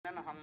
ہم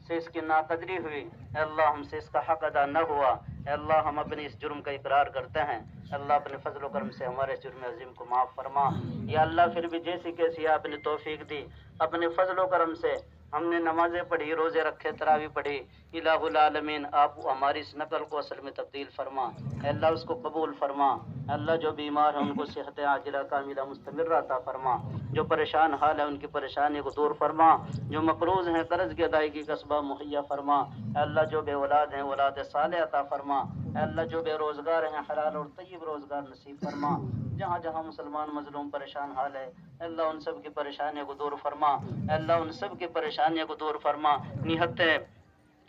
سے اس کی ناقدری ہوئی، اے اللہ ہم سے اس کا حق ادا نہ ہوا، اے اللہ ہم اپنے اس جرم کا اقرار کرتے ہیں، اللہ اپنے فضل و کرم سے ہمارے اس جرم عظیم کو معاف فرما۔ یا اللہ پھر بھی جیسی کیسی آپ نے توفیق دی، اپنے فضل و کرم سے ہم نے نمازیں پڑھی، روزے رکھے، تراویح پڑھی، الہ العالمین آپ ہماری اس نقل کو اصل میں تبدیل فرما، اے اللہ اس کو قبول فرما، اے اللہ جو بیمار ہیں ان کو صحت عاجلہ کاملہ مستمرہ عطا فرما، جو پریشان حال ہے ان کی پریشانی کو دور فرما، جو مقروض ہیں قرض کی ادائیگی کا اسباب مہیا فرما، اے اللہ جو بے اولاد ہیں اولاد صالح عطا فرما، اے اللہ جو بے روزگار ہیں حلال اور طیب روزگار نصیب فرما، جہاں جہاں مسلمان مظلوم پریشان حال ہے اے اللہ ان سب کی پریشانیوں کو دور فرما، اے اللہ ان سب کی پریشانیوں کو دور فرما، نہت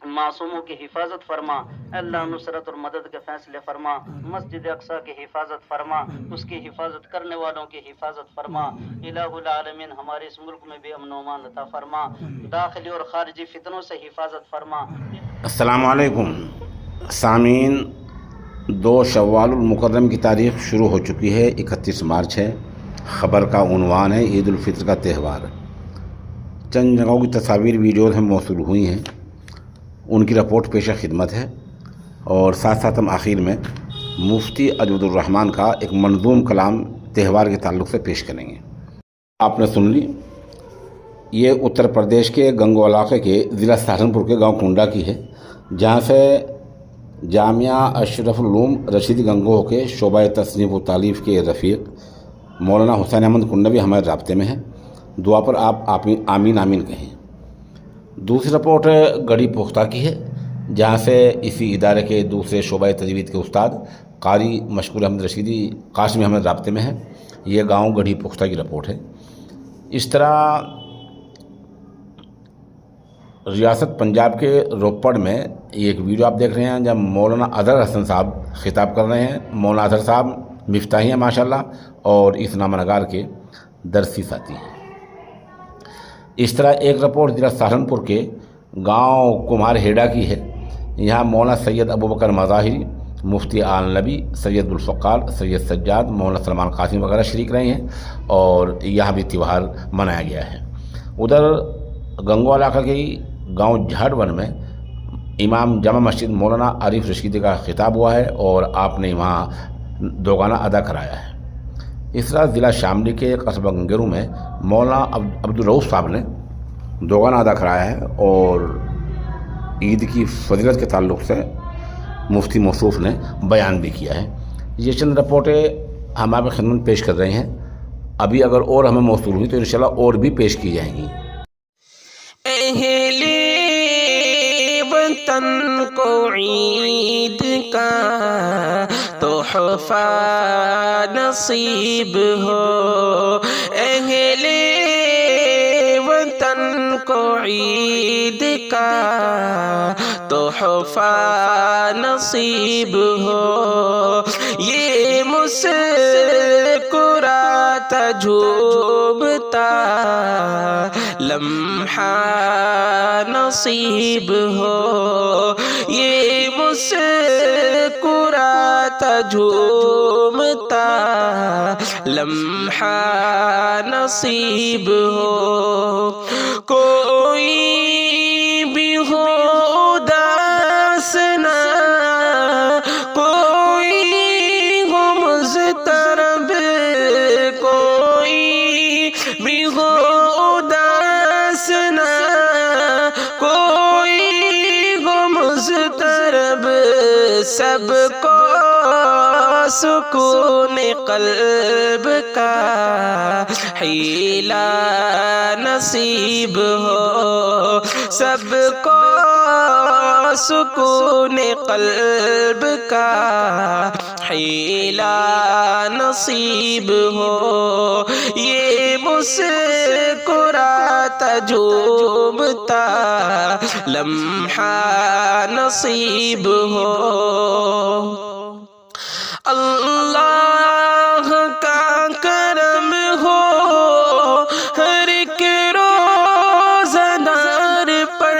معصوموں کی حفاظت فرما، اے اللہ نصرت اور مدد کے فیصلے فرما، مسجد اقصیٰ کی حفاظت فرما، اس کی حفاظت کرنے والوں کی حفاظت فرما، الہ العالمین ہمارے اس ملک میں بھی امن و امان عطا فرما، داخلی اور خارجی فتنوں سے حفاظت فرما۔ السلام علیکم سامعین، 2 شوال المکرم کی تاریخ شروع ہو چکی ہے، 31 مارچ ہے۔ خبر کا عنوان ہے عید الفطر کا تہوار۔ چند جگہوں کی تصاویر ویڈیوز ہم موصول ہوئی ہیں، ان کی رپورٹ پیش خدمت ہے، اور ساتھ ساتھ ہم آخر میں مفتی اجود الرحمان کا ایک منظوم کلام تہوار کے تعلق سے پیش کریں گے۔ آپ نے سن لی، یہ اتر پردیش کے گنگو علاقے کے ضلع سہارنپور کے گاؤں کنڈا کی ہے، جہاں سے جامعہ اشرف العلوم رشید گنگو کے شعبہ تصنیف و تالیف کے رفیق مولانا حسین احمد کنڈا بھی ہمارے رابطے میں ہیں۔ دعا پر آپ آمین آمین کہیں۔ دوسری رپورٹ گڑھی پختہ کی ہے، جہاں سے اسی ادارے کے دوسرے شعبہ تجوید کے استاد قاری مشکور احمد رشیدی قاسمی ہمارے رابطے میں ہیں۔ یہ گاؤں گڑھی پختہ کی رپورٹ ہے۔ اس طرح ریاست پنجاب کے روپڑ میں ایک ویڈیو آپ دیکھ رہے ہیں جب مولانا اظہر حسن صاحب خطاب کر رہے ہیں۔ مولانا اظہر صاحب مفتاحی ہیں ماشاءاللہ، اور اس نامہ نگار کے درسی ساتھی ہیں۔ اس طرح ایک رپورٹ ضلع سہارنپور کے گاؤں کمہار ہیڈا کی ہے۔ یہاں مولانا سید ابوبکر مظاہری، مفتی آل نبی، سید الفقار، سید سجاد، مولانا سلمان قاسم وغیرہ شریک رہے ہیں، اور یہاں بھی تہوار منایا گیا ہے۔ ادھر گنگو علاقہ کی گاؤں جھاڑون میں امام جامع مسجد مولانا عارف رشیدی کا خطاب ہوا ہے، اور آپ نے وہاں دوگانہ ادا کرایا ہے۔ اس طرح ضلع شاملی کے قصبہ گنگیرو میں مولانا عبدالرؤوف صاحب نے دوگانہ ادا کرایا ہے، اور عید کی فضیلت کے تعلق سے مفتی موصوف نے بیان بھی کیا ہے۔ یہ چند رپورٹیں ہم آپ کی خدمت پیش کر رہے ہیں، ابھی اگر اور ہمیں موصول ہوئی تو انشاءاللہ اور بھی پیش کی جائیں گی۔ اہل وطن کو عید کا تحفہ نصیب ہو، اہل وطن کو عید کا تحفہ نصیب ہو، یہ مسکرات جھومتا لمحہ نصیب ہو، یہ مسکرات جھومتا لمحہ نصیب ہو، کوئی بھی ہو اداس نہ، کوئی ہو مضطرب، کوئی بھی ہو اداس نہ، کوئی ہو مضطرب، سب کو سکون قلب کا حیلہ نصیب ہو، سب کو سکون قلب کا حیلہ نصیب ہو، یہ مسکرات جھومتا لمحہ نصیب ہو۔ اللہ کا کرم ہو ہر ایک روزدار پر،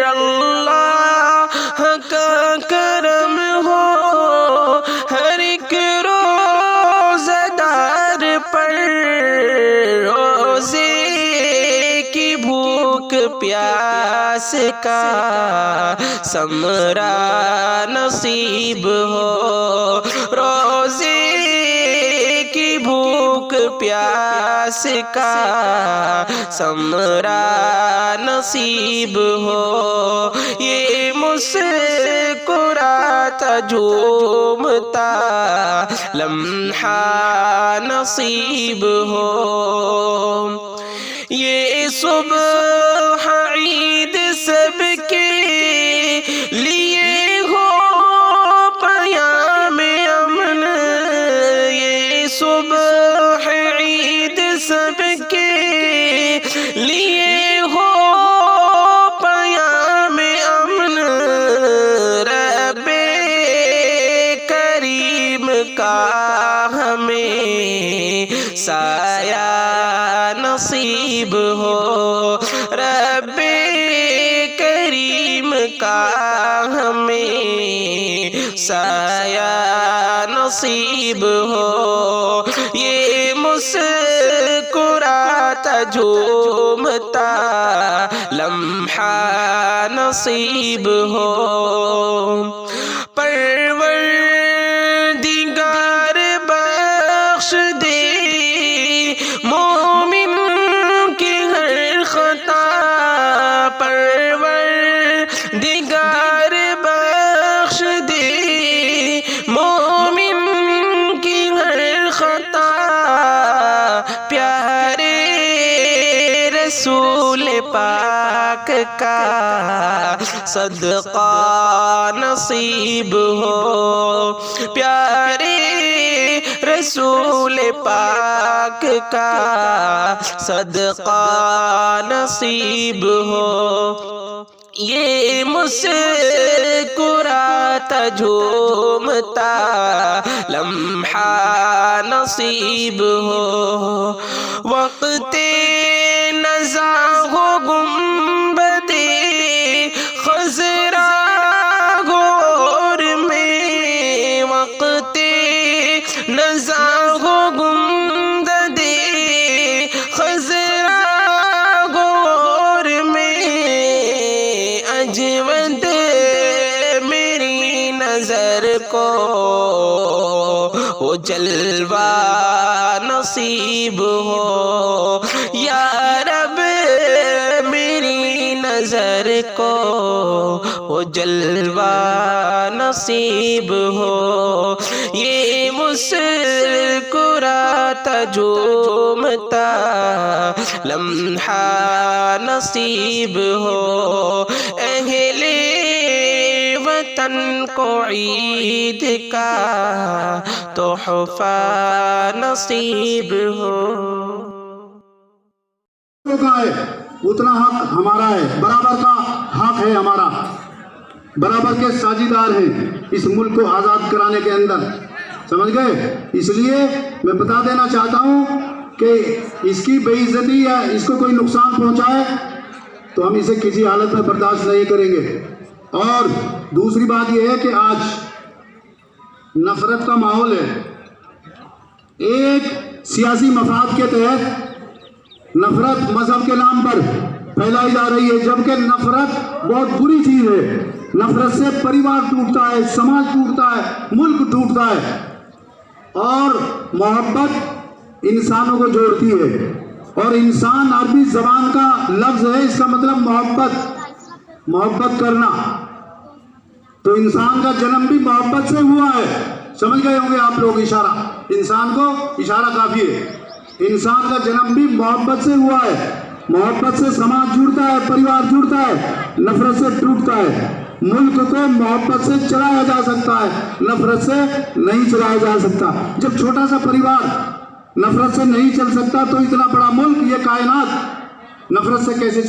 اللہ کا کرم ہو ہر ایک روزدار پر، روزے کی بھوک پیاس کا ثمرہ نصیب ہو، روزے کی بھوک پیاس کا ثمرہ نصیب ہو، یہ مسکراتا جھومتا لمحہ نصیب ہو، یہ صبح عید سب کے لیے ہو پیام امن، یہ صبح عید سب کے لیے ہو پیام امن، رب کریم کا ہمیں سایہ نصیب ہو، رب کریم کا ہمیں سایہ نصیب ہو، یہ مسکراتا جھومتا لمحہ نصیب ہو، پروردگار بخش دے مومن کی ہر خطا، پروردگار بخش دے مومن کی ہر خطا، پیارے رسول پاک کا صدقہ نصیب ہو، پیارے رسول پاک کا صدقہ نصیب ہو، یہ مسکراتا جھومتا لمحہ نصیب ہو، وقت نزا ہو گنبد خضرا غور میں، وقت نزا ہو گنبد خضرا غور میں، اجود میری نظر کو وہ جلوہ نصیب ہو، یا رب میری نظر کو وہ جلوہ نصیب ہو، یہ مسکراتا جھومتا لمحہ نصیب ہو، اہل وطن کو عید کا تحفہ نصیب ہو۔ کا ہے اتنا حق ہمارا ہے، برابر کا حق ہے ہمارا، برابر کے ساجیدار ہیں اس ملک کو آزاد کرانے کے اندر، سمجھ گئے؟ اس لیے میں بتا دینا چاہتا ہوں کہ اس کی بے عزتی یا اس کو کوئی نقصان پہنچائے تو ہم اسے کسی حالت میں برداشت نہیں کریں گے۔ اور دوسری بات یہ ہے کہ آج نفرت کا ماحول ہے، ایک سیاسی مفاد کے تحت نفرت مذہب کے نام پر پھیلائی جا رہی ہے، جبکہ نفرت بہت بری چیز ہے، نفرت سے پریوار ٹوٹتا ہے، سماج ٹوٹتا ہے، ملک ٹوٹتا ہے، اور محبت انسانوں کو جوڑتی ہے، اور انسان عربی زبان کا لفظ ہے، اس کا مطلب محبت کرنا، تو انسان کا جنم بھی محبت سے ہوا ہے، سمجھ گئے ہوں گے آپ لوگ اشارہ، انسان کو اشارہ کافی ہے، انسان کا جنم بھی محبت سے ہوا ہے، محبت سے سماج جڑتا ہے، پریوار جڑتا ہے، نفرت سے ٹوٹتا ہے، ملک کو محبت سے چلایا جا سکتا ہے، نفرت سے نہیں چلایا جا سکتا، جب چھوٹا سا پریوار نفرت سے نہیں چل سکتا تو اتنا بڑا ملک، یہ کائنات نفرت سے کیسے چل